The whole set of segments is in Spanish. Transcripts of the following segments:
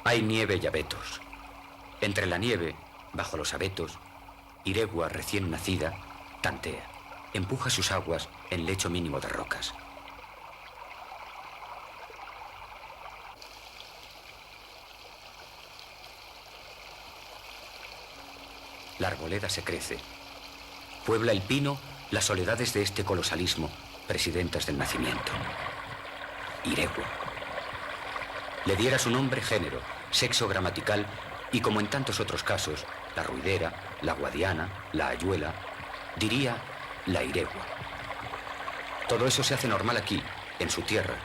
Hay nieve y abetos. Entre la nieve, bajo los abetos, Iregua recién nacida tantea, empuja sus aguas en lecho mínimo de rocas. La arboleda se crece. Puebla el pino las soledades de este colosalismo, presidentas del nacimiento. Iregua. Le diera su nombre género, sexo gramatical y, como en tantos otros casos, la ruidera, la guadiana, la ayuela, diría la Iregua. Todo eso se hace normal aquí, en su tierra.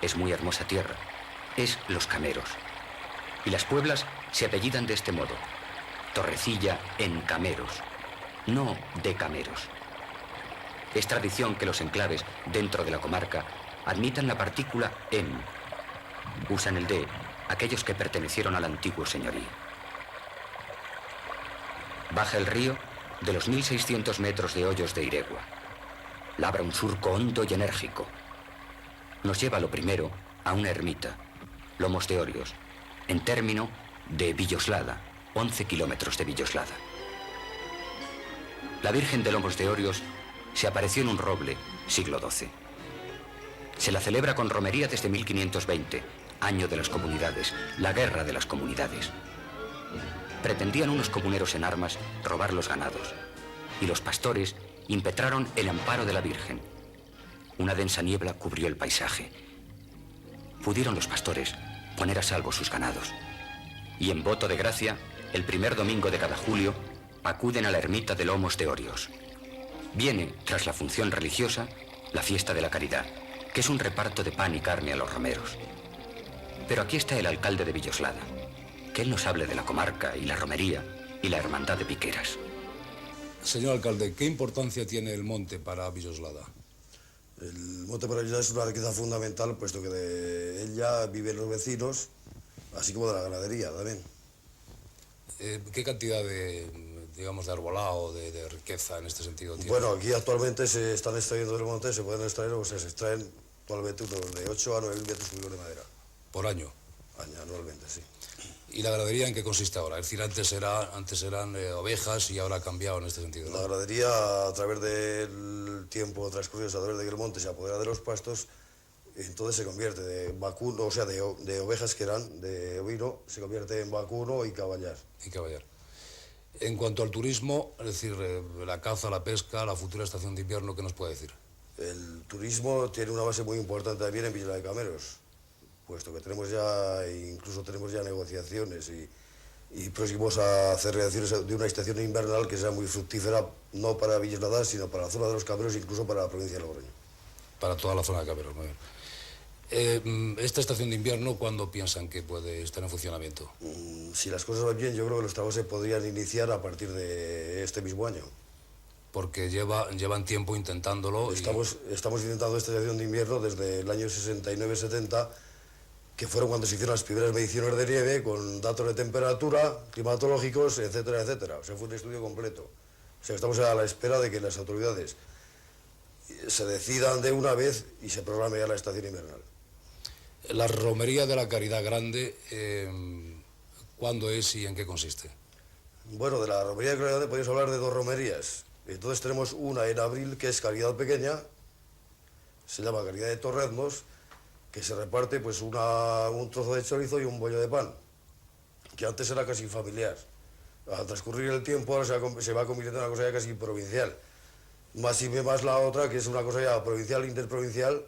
Es muy hermosa tierra. Es Los Cameros. Y las pueblas se apellidan de este modo. Torrecilla en Cameros, no de Cameros. Es tradición que los enclaves dentro de la comarca admitan la partícula en. Usan el de aquellos que pertenecieron al antiguo señorío. Baja el río de los 1600 metros de hoyos de Iregua. Labra un surco hondo y enérgico. Nos lleva lo primero a una ermita, Lomos de Orios, en término de Villoslada, 11 kilómetros de Villoslada. La Virgen de Lomos de Orios se apareció en un roble, siglo XII. Se la celebra con romería desde 1520, año de las comunidades, la guerra de las comunidades. Pretendían unos comuneros en armas robar los ganados, y los pastores impetraron el amparo de la Virgen. Una densa niebla cubrió el paisaje. Pudieron los pastores poner a salvo sus ganados, y en voto de gracia, el primer domingo de cada julio, acuden a la ermita de Lomos de Orios. Viene, tras la función religiosa, la fiesta de la caridad, que es un reparto de pan y carne a los romeros. Pero aquí está el alcalde de Villoslada, que él nos hable de la comarca y la romería y la hermandad de piqueras. Señor alcalde, ¿qué importancia tiene el monte para Villoslada? El monte para Villoslada es una riqueza fundamental, puesto que de ella viven los vecinos, así como de la ganadería también. ¿Qué cantidad de arbolado, de riqueza en este sentido tiene? Bueno, aquí actualmente se están extrayendo del monte, se pueden extraer, o sea, se extraen actualmente unos de 8 a 9 mil metros cúbicos de madera. ¿Por año? Anualmente, sí. ¿Y la ganadería en qué consiste ahora? Es decir, antes eran ovejas y ahora ha cambiado en este sentido, ¿no? La ganadería, a través del tiempo transcurrido, a través de que el monte se apodera de los pastos, entonces se convierte de vacuno, o sea, de ovejas que eran de ovino, se convierte en vacuno y caballar. Y caballar. En cuanto al turismo, es decir, la caza, la pesca, la futura estación de invierno, ¿qué nos puede decir? El turismo tiene una base muy importante también en Villa de Cameros, puesto que tenemos ya, incluso tenemos ya negociaciones y próximos a hacer reacciones de una estación invernal que sea muy fructífera, no para Villoslada, sino para la zona de los Cameros, incluso para la provincia de Logroño. Para toda la zona de Cameros, muy bien. Esta estación de invierno, ¿cuándo piensan que puede estar en funcionamiento? Si las cosas van bien, yo creo que los trabajos se podrían iniciar a partir de este mismo año. Porque llevan tiempo intentándolo. Estamos intentando esta estación de invierno desde el año 69-70, que fueron cuando se hicieron las primeras mediciones de nieve, con datos de temperatura, climatológicos, etcétera, etcétera. O sea, fue un estudio completo. O sea, estamos a la espera de que las autoridades se decidan de una vez y se programe ya la estación invernal. La romería de la Caridad Grande, ¿cuándo es y en qué consiste? Bueno, de la romería de la Caridad Grande podemos hablar de dos romerías. Entonces tenemos una en abril, que es Caridad Pequeña, se llama Caridad de Torreznos, que se reparte pues un trozo de chorizo y un bollo de pan, que antes era casi familiar. Al transcurrir el tiempo ahora se va convirtiendo en una cosa ya casi provincial. Más y más la otra, que es una cosa ya provincial, interprovincial,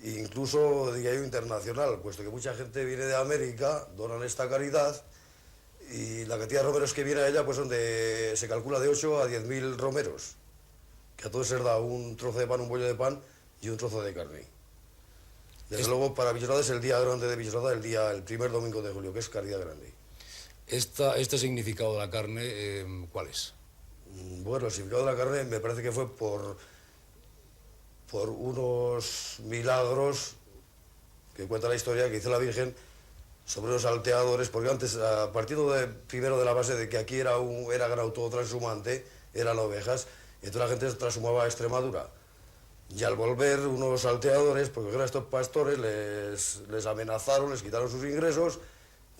e incluso, diría yo, internacional, puesto que mucha gente viene de América, donan esta caridad, y la cantidad de romeros que viene a ella, pues se calcula de 8 a 10.000 romeros, que a todos se les da un trozo de pan, un bollo de pan y un trozo de carne. Desde luego, para Villoslada es el día grande de Villoslada, el primer domingo de julio, que es Caridad Grande. Este significado de la carne, ¿cuál es? Bueno, el significado de la carne me parece que fue por unos milagros que cuenta la historia que hizo la Virgen sobre los salteadores, porque antes, a partir primero de la base de que aquí era ganado todo transhumante, eran ovejas, y entonces la gente transhumaba a Extremadura. Y al volver unos salteadores, porque a estos pastores les amenazaron, les quitaron sus ingresos,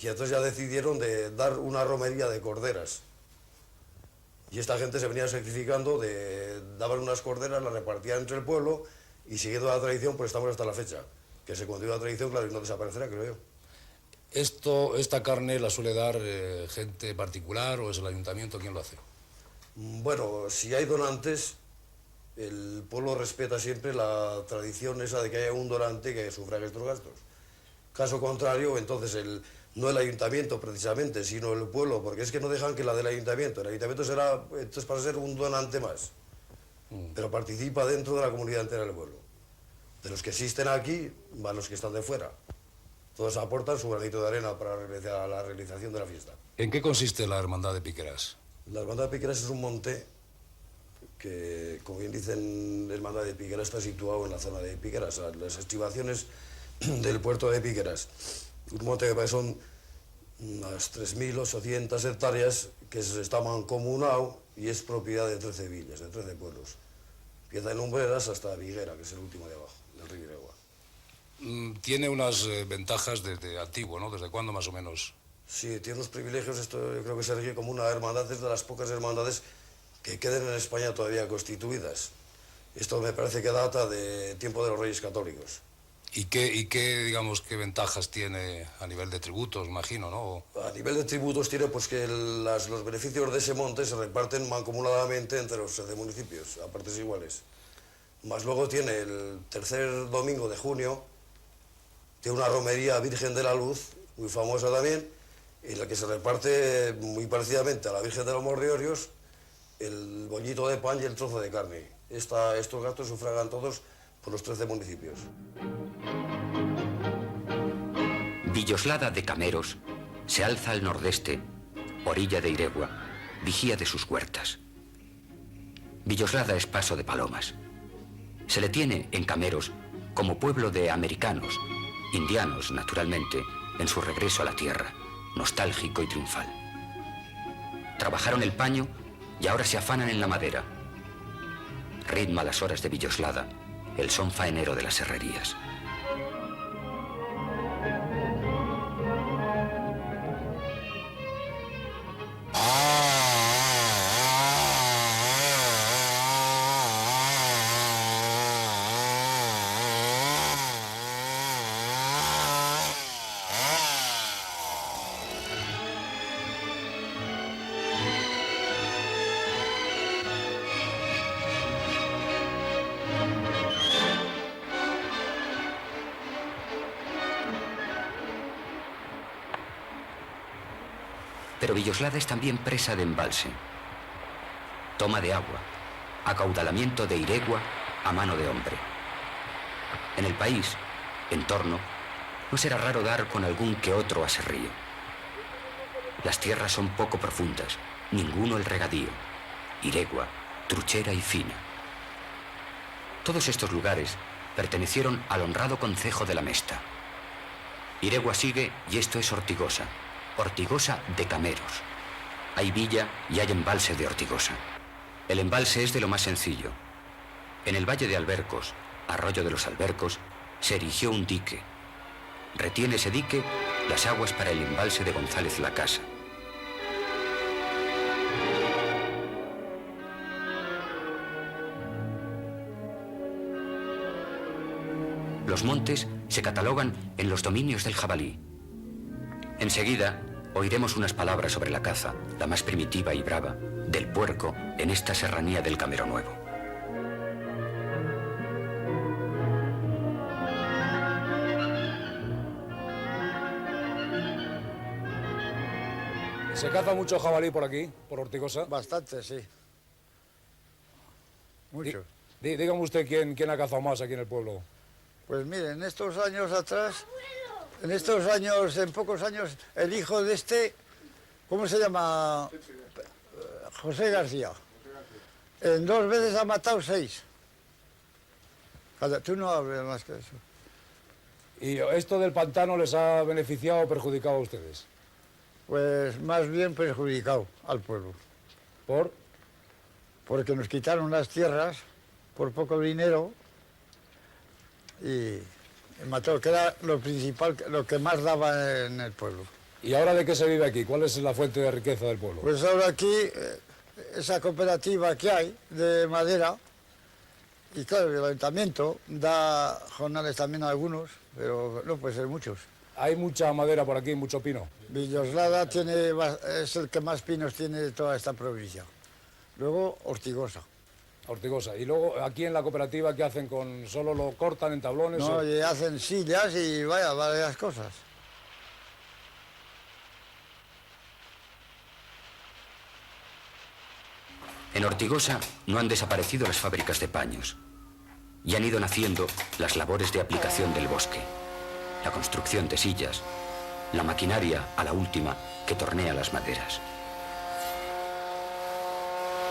Y entonces ya decidieron de dar una romería de corderas. Y esta gente se venía sacrificando, daban unas corderas, las repartían entre el pueblo y siguiendo la tradición, pues estamos hasta la fecha. Que se continúa la tradición, claro, y no desaparecerá, creo yo. ¿Esta carne la suele dar gente particular o es el ayuntamiento quien lo hace? Bueno, si hay donantes, el pueblo respeta siempre la tradición esa de que haya un donante que sufrague estos gastos. Caso contrario, entonces no el ayuntamiento precisamente, sino el pueblo, porque es que no dejan que la del ayuntamiento. El ayuntamiento será, entonces, para ser un donante más, pero participa dentro de la comunidad entera del pueblo. De los que existen aquí, van los que están de fuera. Todos aportan su granito de arena para la realización de la fiesta. ¿En qué consiste la Hermandad de Piqueras? La Hermandad de Piqueras es un monte que, como bien dicen, la Hermandad de Piqueras está situado en la zona de Piqueras, a las estribaciones del puerto de Piqueras. Un monte que son unas 3.800 hectáreas que está mancomunado y es propiedad de 13 villas, de 13 pueblos. Empieza en Umbreras hasta Viguera, que es el último de abajo, del río Iregua. Tiene unas ventajas desde antiguo, ¿no? ¿Desde cuándo más o menos? Sí, tiene unos privilegios. Esto yo creo que se rige como una hermandad, es de las pocas hermandades que queden en España todavía constituidas. Esto me parece que data de tiempo de los Reyes Católicos. ¿Y qué, digamos, qué ventajas tiene a nivel de tributos, imagino, no? A nivel de tributos tiene pues que los beneficios de ese monte se reparten mancomunadamente entre los 13 municipios, a partes iguales. Más luego tiene el tercer domingo de junio, tiene una romería Virgen de la Luz, muy famosa también, en la que se reparte muy parecidamente a la Virgen de los Morriorios el bollito de pan y el trozo de carne. Estos gastos sufragan todos por los 13 municipios. Villoslada de Cameros se alza al nordeste, orilla de Iregua, vigía de sus huertas. Villoslada es paso de palomas. Se le tiene en Cameros como pueblo de americanos, indianos naturalmente, en su regreso a la tierra, nostálgico y triunfal. Trabajaron el paño y ahora se afanan en la madera. Ritma las horas de Villoslada, el son faenero de las herrerías. Pero Villoslada es también presa de embalse. Toma de agua, acaudalamiento de Iregua a mano de hombre. En el país, en torno, no será raro dar con algún que otro aserrío. Las tierras son poco profundas, ninguno el regadío. Iregua, truchera y fina. Todos estos lugares pertenecieron al honrado concejo de la Mesta. Iregua sigue y esto es Ortigosa. Ortigosa de Cameros. Hay villa y hay embalse de Ortigosa. El embalse es de lo más sencillo. En el valle de Albercos, arroyo de los Albercos, se erigió un dique. Retiene ese dique las aguas para el embalse de González la Casa. Los montes se catalogan en los dominios del jabalí. Enseguida oiremos unas palabras sobre la caza, la más primitiva y brava, del puerco en esta serranía del Camero Nuevo. ¿Se caza mucho jabalí por aquí, por Ortigosa? Bastante, sí. Mucho. Dígame usted quién ha cazado más aquí en el pueblo. Pues mire, en estos años atrás, en pocos años, el hijo de este, ¿cómo se llama? José García. En 2 veces ha matado 6. Tú no hables más que eso. ¿Y esto del pantano les ha beneficiado o perjudicado a ustedes? Pues más bien perjudicado al pueblo. ¿Por? Porque nos quitaron las tierras por poco dinero y mató, que era lo principal, lo que más daba en el pueblo. ¿Y ahora de qué se vive aquí? ¿Cuál es la fuente de riqueza del pueblo? Pues ahora aquí, esa cooperativa que hay de madera, y claro, el ayuntamiento da jornales también a algunos, pero no puede ser muchos. Hay mucha madera por aquí, mucho pino. Villoslada es el que más pinos tiene de toda esta provincia. Luego, Ortigosa. Ortigosa. Y luego, aquí en la cooperativa, ¿qué hacen con...? ¿Solo lo cortan en tablones? No, y hacen sillas y vaya, varias cosas. En Ortigosa no han desaparecido las fábricas de paños y han ido naciendo las labores de aplicación del bosque, la construcción de sillas, la maquinaria a la última que tornea las maderas.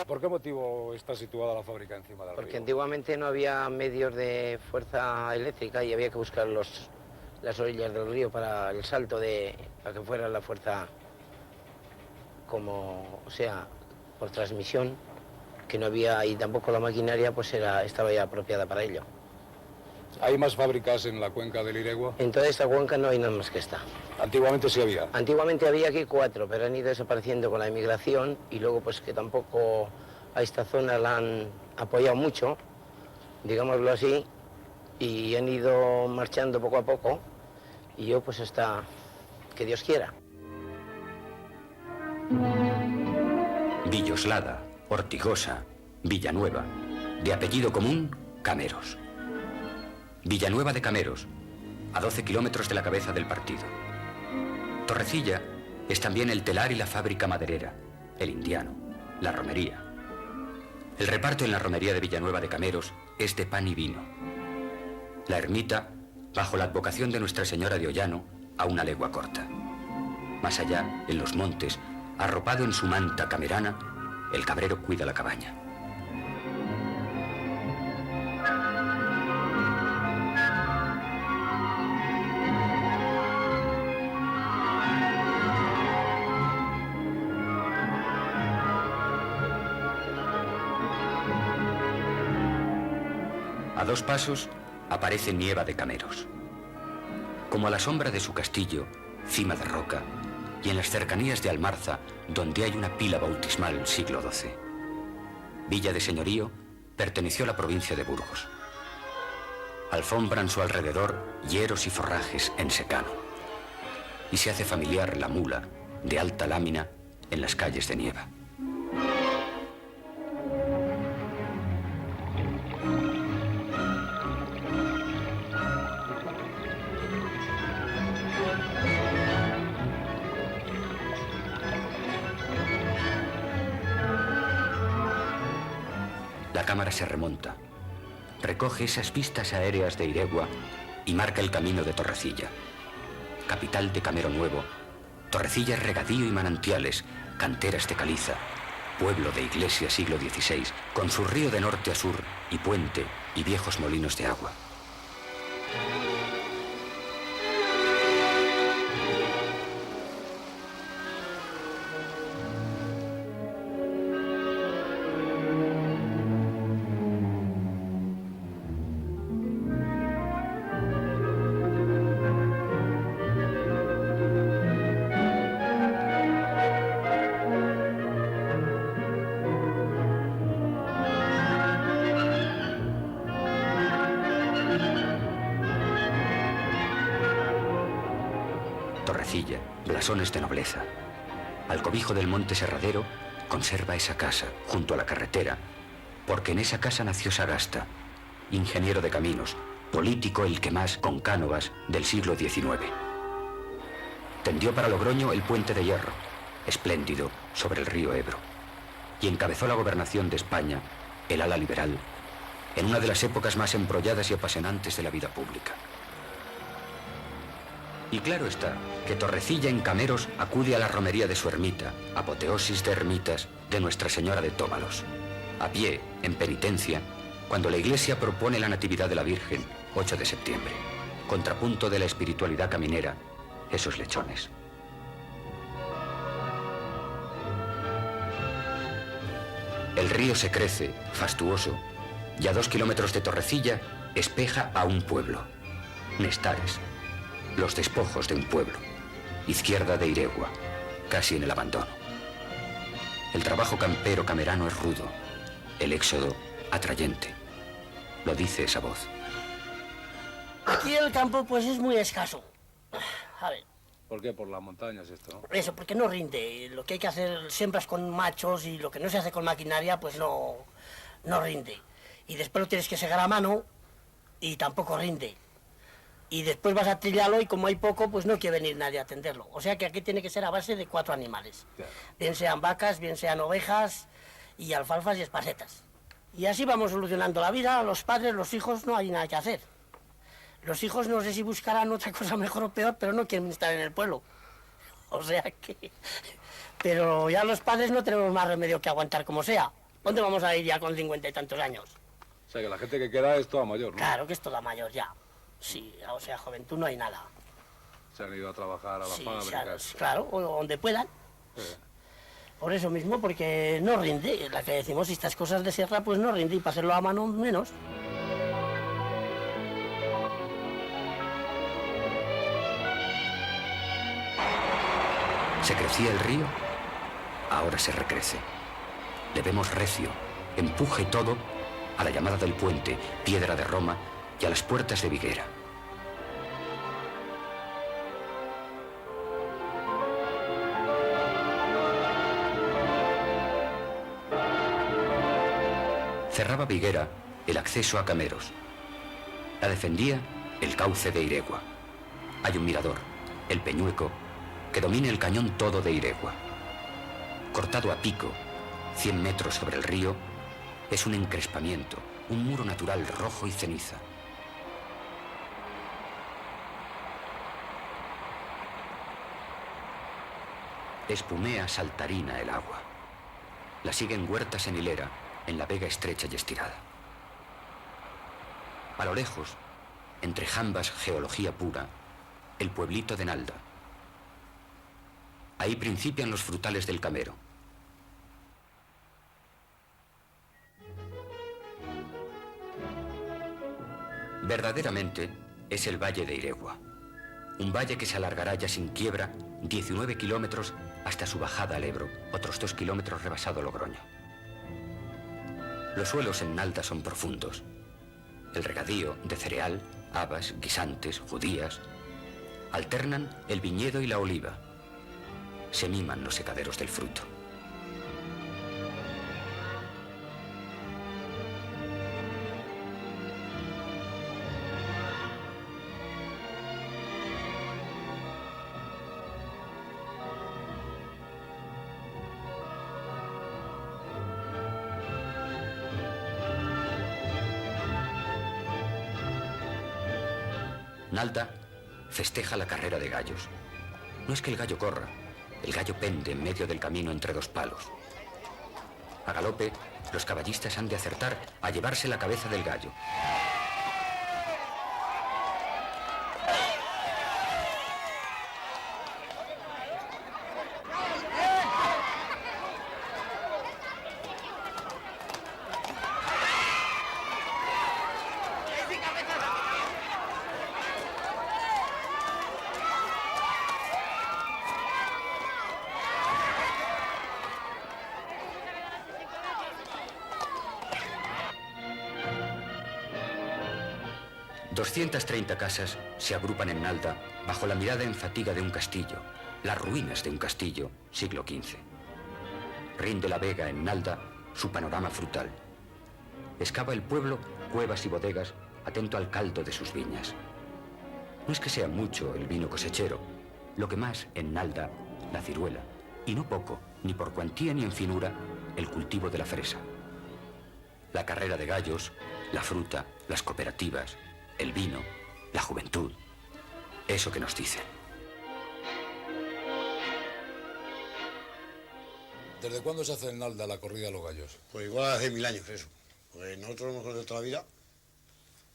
¿Por qué motivo está situada la fábrica encima del río? Porque antiguamente no había medios de fuerza eléctrica y había que buscar las orillas del río para el salto para que fuera la fuerza por transmisión, que no había, y tampoco la maquinaria pues estaba ya apropiada para ello. ¿Hay más fábricas en la cuenca del Iregua? En toda esta cuenca no hay nada más que esta. Antiguamente sí había. Antiguamente había aquí 4, pero han ido desapareciendo con la inmigración y luego pues que tampoco a esta zona la han apoyado mucho, digámoslo así, y han ido marchando poco a poco y yo pues hasta que Dios quiera. Villoslada, Ortigosa, Villanueva, de apellido común, Cameros. Villanueva de Cameros, a 12 kilómetros de la cabeza del partido. Torrecilla es también el telar y la fábrica maderera, el indiano, la romería. El reparto en la romería de Villanueva de Cameros es de pan y vino. La ermita, bajo la advocación de Nuestra Señora de Ollano, a una legua corta. Más allá, en los montes, arropado en su manta camerana, el cabrero cuida la cabaña. A 2 pasos aparece Nieva de Cameros. Como a la sombra de su castillo, cima de roca, y en las cercanías de Almarza, donde hay una pila bautismal siglo XII. Villa de señorío, perteneció a la provincia de Burgos. Alfombran su alrededor hieros y forrajes en secano. Y se hace familiar la mula, de alta lámina, en las calles de Nieva. La cámara se remonta, recoge esas vistas aéreas de Iregua y marca el camino de Torrecilla, capital de Camero Nuevo. Torrecilla es regadío y manantiales, canteras de caliza, pueblo de iglesia siglo XVI, con su río de norte a sur y puente y viejos molinos de agua. Torrecilla, blasones de nobleza. Al cobijo del monte Serradero conserva esa casa, junto a la carretera, porque en esa casa nació Sagasta, ingeniero de caminos, político el que más con Cánovas del siglo XIX. Tendió para Logroño el puente de hierro, espléndido, sobre el río Ebro, y encabezó la gobernación de España, el ala liberal, en una de las épocas más embrolladas y apasionantes de la vida pública. Y claro está que Torrecilla en Cameros acude a la romería de su ermita, apoteosis de ermitas de Nuestra Señora de Tómalos. A pie, en penitencia, cuando la Iglesia propone la Natividad de la Virgen, 8 de septiembre, contrapunto de la espiritualidad caminera, esos lechones. El río se crece, fastuoso, y a 2 kilómetros de Torrecilla espeja a un pueblo, Nestares, los despojos de un pueblo. izquierda de Iregua, casi en el abandono. El trabajo campero camerano es rudo, el éxodo atrayente. Lo dice esa voz. Aquí el campo pues es muy escaso. A ver. ¿Por qué? Por las montañas esto, ¿no? Eso, porque no rinde. Lo que hay que hacer siembras con machos y lo que no se hace con maquinaria pues no rinde. Y después lo tienes que segar a mano y tampoco rinde. Y después vas a trillarlo y como hay poco pues no quiere venir nadie a atenderlo. O sea que aquí tiene que ser a base de 4 animales. Claro. Bien sean vacas, bien sean ovejas y alfalfas y esparcetas. Y así vamos solucionando la vida. Los padres, los hijos, no hay nada que hacer. Los hijos no sé si buscarán otra cosa mejor o peor, pero no quieren estar en el pueblo. O sea que... Pero ya los padres no tenemos más remedio que aguantar como sea. ¿Dónde vamos a ir ya con 50 y tantos años? O sea que la gente que queda es toda mayor, ¿no? Claro que es toda mayor ya. Sí, o sea, juventud no hay nada. Se han ido a trabajar a las fábricas. Claro, o donde puedan. Por eso mismo, porque no rinde. La que decimos, estas cosas de sierra, pues no rinde. Y para hacerlo a mano, menos. ¿Se crecía el río? Ahora se recrece. Le vemos recio, empuje todo a la llamada del puente, Piedra de Roma y a las puertas de Viguera. Cerraba Viguera el acceso a Cameros. La defendía el cauce de Iregua. Hay un mirador, el Peñueco, que domina el cañón todo de Iregua. Cortado a pico, 100 metros sobre el río, es un encrespamiento, un muro natural rojo y ceniza. Espumea saltarina el agua. La siguen huertas en hilera, en la vega estrecha y estirada. A lo lejos, entre jambas, geología pura, el pueblito de Nalda. Ahí principian los frutales del Camero. Verdaderamente es el valle de Iregua, un valle que se alargará ya sin quiebra 19 kilómetros hasta su bajada al Ebro, otros 2 kilómetros rebasado Logroño. Los suelos en Nalda son profundos. El regadío de cereal, habas, guisantes, judías, alternan el viñedo y la oliva. Se miman los secaderos del fruto. Nalda festeja la carrera de gallos. No es que el gallo corra, el gallo pende en medio del camino entre 2 palos. A galope, los caballistas han de acertar a llevarse la cabeza del gallo. ...230 casas se agrupan en Nalda bajo la mirada en fatiga de un castillo, las ruinas de un castillo, siglo XV. Rinde la vega en Nalda su panorama frutal. Excava el pueblo cuevas y bodegas, atento al caldo de sus viñas. No es que sea mucho el vino cosechero, lo que más en Nalda, la ciruela, y no poco, ni por cuantía ni en finura, el cultivo de la fresa. La carrera de gallos, la fruta, las cooperativas, el vino, la juventud, eso que nos dicen. ¿Desde cuándo se hace en Nalda la corrida de los gallos? Pues igual hace 1000 años eso. Pues nosotros lo hemos de toda la vida.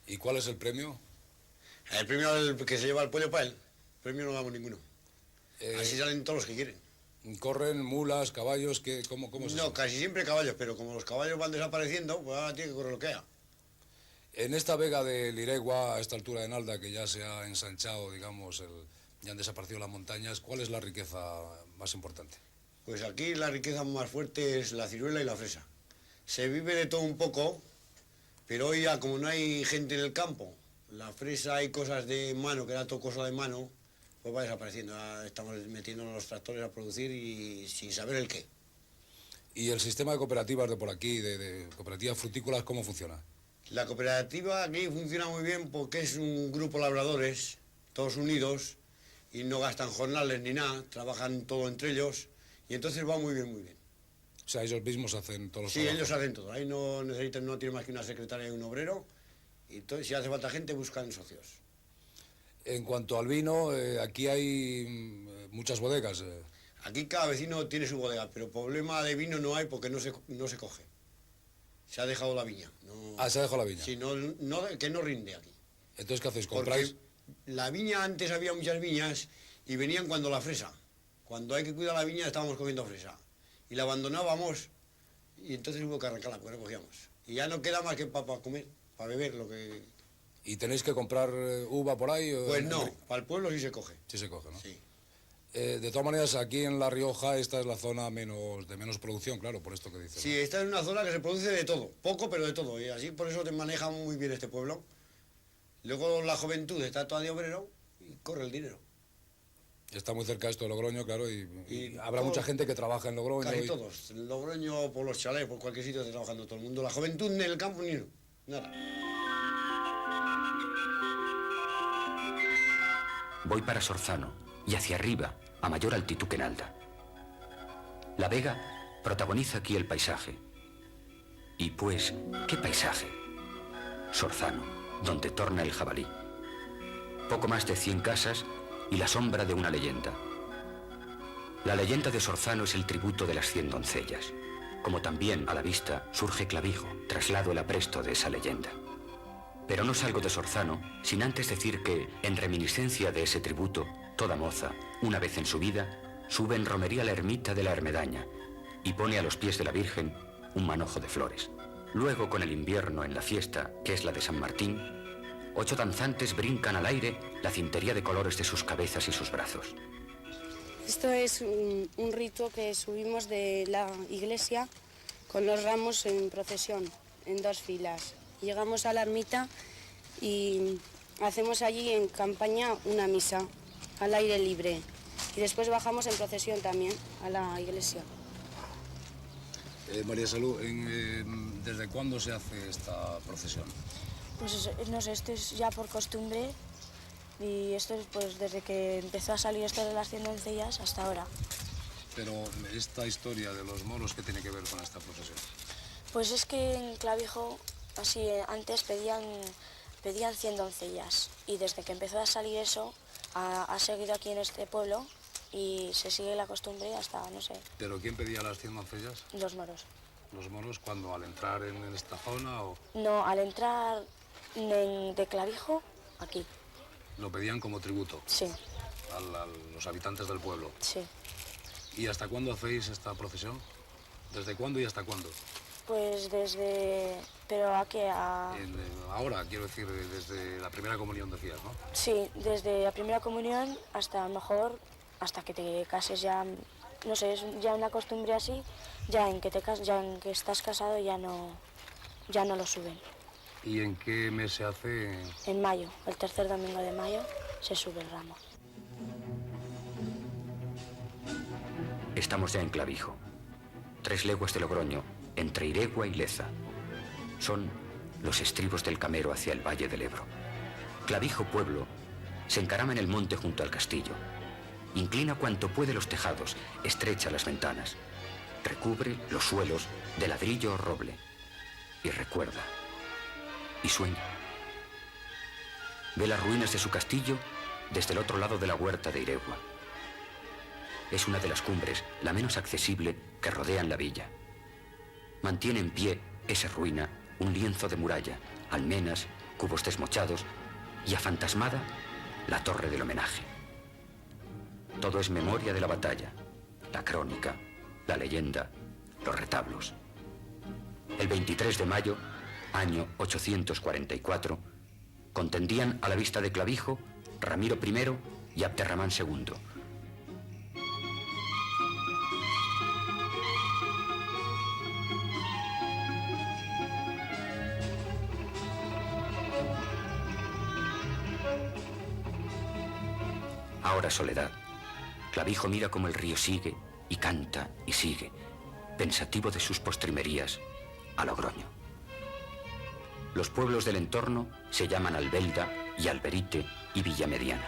¿Y cuál es el premio? El premio es el que se lleva el pollo para él. El premio no damos ninguno. Así salen todos los que quieren. ¿Corren mulas, caballos? ¿Cómo es eso? No, casi siempre caballos, pero como los caballos van desapareciendo, pues ahora tiene que correr lo que haya. En esta vega de Iregua, a esta altura de Nalda, que ya se ha ensanchado, digamos, Ya han desaparecido las montañas. ¿Cuál es la riqueza más importante? Pues aquí la riqueza más fuerte es la ciruela y la fresa. Se vive de todo un poco, pero hoy ya como no hay gente en el campo, la fresa hay cosas de mano, que era todo cosa de mano, pues va desapareciendo. Ya estamos metiéndonos los tractores a producir y sin saber el qué. ¿Y el sistema de cooperativas de por aquí, de cooperativas frutícolas, cómo funciona? La cooperativa aquí funciona muy bien porque es un grupo de labradores, todos unidos, y no gastan jornales ni nada, trabajan todo entre ellos, y entonces va muy bien, muy bien. O sea, ellos mismos hacen todos los Sí, trabajos. ellos hacen todo. Ahí no necesitan, no tienen más que una secretaria y un obrero, y entonces si hace falta gente buscan socios. En cuanto al vino, aquí hay muchas bodegas. Aquí cada vecino tiene su bodega, pero problema de vino no hay porque no se coge. Se ha dejado la viña. No, Se ha dejado la viña. Sí, que no rinde aquí. Entonces, ¿qué hacéis? Porque ¿Compráis? la viña, antes había muchas viñas y venían cuando la fresa. Cuando hay que cuidar la viña estábamos comiendo fresa. Y la abandonábamos y entonces hubo que arrancarla porque no cogíamos. Y ya no queda más que para comer, para beber lo que... ¿Y tenéis que comprar uva por ahí? Pues no, para el pueblo sí se coge. Sí se coge, ¿no? Sí. De todas maneras, aquí en La Rioja esta es la zona de menos producción, claro, por esto que dices. Sí, esta es una zona que se produce de todo, poco pero de todo. Y así por eso te maneja muy bien este pueblo. Luego la juventud está toda de obrero y corre el dinero. Está muy cerca esto de Logroño, claro, y habrá todo- mucha gente que trabaja en Logroño. Casi todos. En Logroño, por los chalés, por cualquier sitio está trabajando todo el mundo. La juventud en el campo ni nada. Voy para Sorzano y hacia arriba, a mayor altitud que Nalda. La Vega protagoniza aquí el paisaje. Y pues, ¿qué paisaje? Sorzano, donde torna el jabalí. Poco más de 100 casas y la sombra de una leyenda. La leyenda de Sorzano es el tributo de las 100 doncellas. Como también, a la vista, surge Clavijo, traslado el apresto de esa leyenda. Pero no salgo de Sorzano sin antes decir que, en reminiscencia de ese tributo, toda moza, una vez en su vida, sube en romería a la ermita de la Hermedaña y pone a los pies de la Virgen un manojo de flores. Luego, con el invierno en la fiesta, que es la de San Martín, 8 danzantes brincan al aire la cintería de colores de sus cabezas y sus brazos. Esto es un rito que subimos de la iglesia con los ramos en procesión, en 2 filas. Llegamos a la ermita y hacemos allí en campaña una misa al aire libre. Y después bajamos en procesión también a la iglesia. María Salud, ¿desde cuándo se hace esta procesión? Pues no sé, esto es ya por costumbre y esto es pues desde que empezó a salir esto de las 100 doncellas hasta ahora. Pero esta historia de los moros, ¿qué tiene que ver con esta procesión? Pues es que en Clavijo, así antes pedían 100 doncellas y desde que empezó a salir eso ha seguido aquí en este pueblo y se sigue la costumbre hasta, no sé, ¿Pero quién pedía las 100 doncellas? los moros. ¿Los moros cuando al entrar en esta zona o No, al entrar de Clavijo, aquí, lo pedían como tributo sí, a los habitantes del pueblo? sí. ¿Y hasta cuándo hacéis esta procesión? ¿Desde cuándo y hasta cuándo? Pues desde... pero aquí Ahora, quiero decir, desde la primera comunión decías, ¿no? Sí, desde la primera comunión hasta a lo mejor, hasta que te cases ya, no sé, es ya una costumbre así, ya en que estás casado ya no lo suben. ¿Y en qué mes se hace? En mayo, el 3er domingo de mayo, se sube el ramo. Estamos ya en Clavijo, 3 leguas de Logroño, entre Iregua y Leza. Son los estribos del Camero hacia el valle del Ebro. Clavijo pueblo se encarama en el monte junto al castillo. Inclina cuanto puede los tejados, estrecha las ventanas. Recubre los suelos de ladrillo o roble. Y recuerda. Y sueña. Ve las ruinas de su castillo desde el otro lado de la huerta de Iregua. Es una de las cumbres, la menos accesible, que rodean la villa. Mantiene en pie esa ruina un lienzo de muralla, almenas, cubos desmochados y afantasmada la torre del homenaje. Todo es memoria de la batalla, la crónica, la leyenda, los retablos. El 23 de mayo, año 844, contendían a la vista de Clavijo Ramiro I y Abderramán II. Ahora soledad. Clavijo mira cómo el río sigue y canta y sigue, pensativo de sus postrimerías, a Logroño. Los pueblos del entorno se llaman Albelda y Alberite y Villamediana.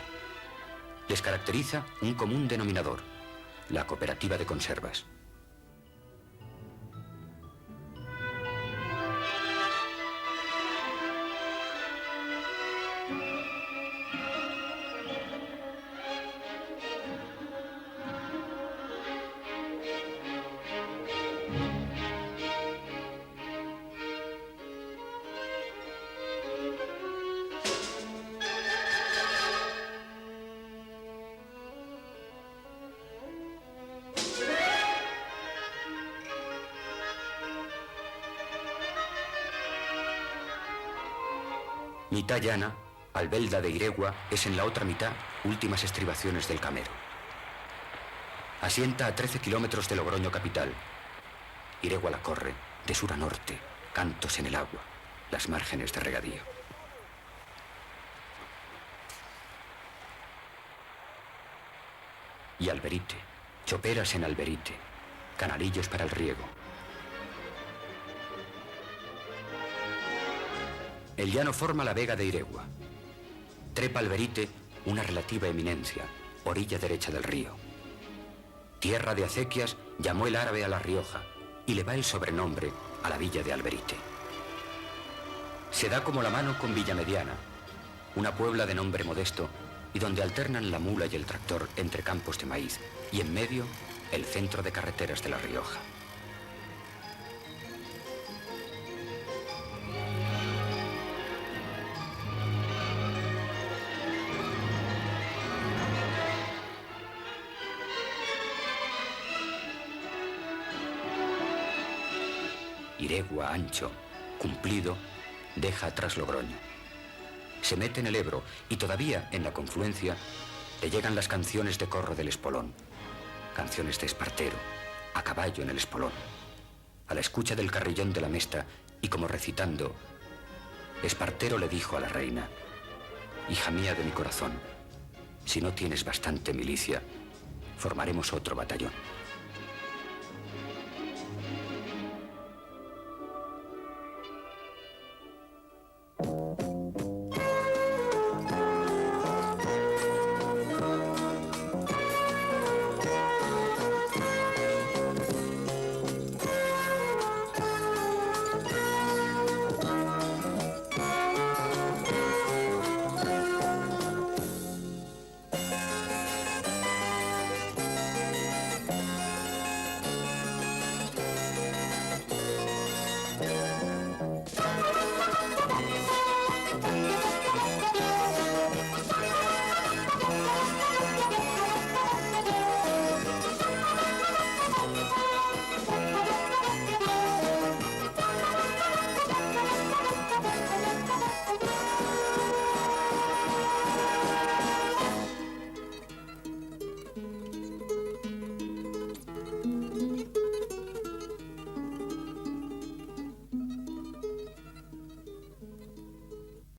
Les caracteriza un común denominador, la cooperativa de conservas. Mitad llana, Albelda de Iregua es en la otra mitad últimas estribaciones del Camero. Asienta a 13 kilómetros de Logroño capital. Iregua la corre, de sur a norte, cantos en el agua, las márgenes de regadío. Y Alberite, choperas en Alberite, canalillos para el riego. El llano forma la vega de Iregua. Trepa Alberite una relativa eminencia, orilla derecha del río. Tierra de acequias llamó el árabe a La Rioja y le va el sobrenombre a la villa de Alberite. Se da como la mano con Villamediana, una puebla de nombre modesto y donde alternan la mula y el tractor entre campos de maíz y en medio el centro de carreteras de La Rioja. Iregua, ancho, cumplido, deja atrás Logroño. Se mete en el Ebro y todavía en la confluencia le llegan las canciones de corro del Espolón. Canciones de Espartero, a caballo en el Espolón. A la escucha del carrillón de la Mesta y como recitando, Espartero le dijo a la reina: hija mía de mi corazón, si no tienes bastante milicia, formaremos otro batallón.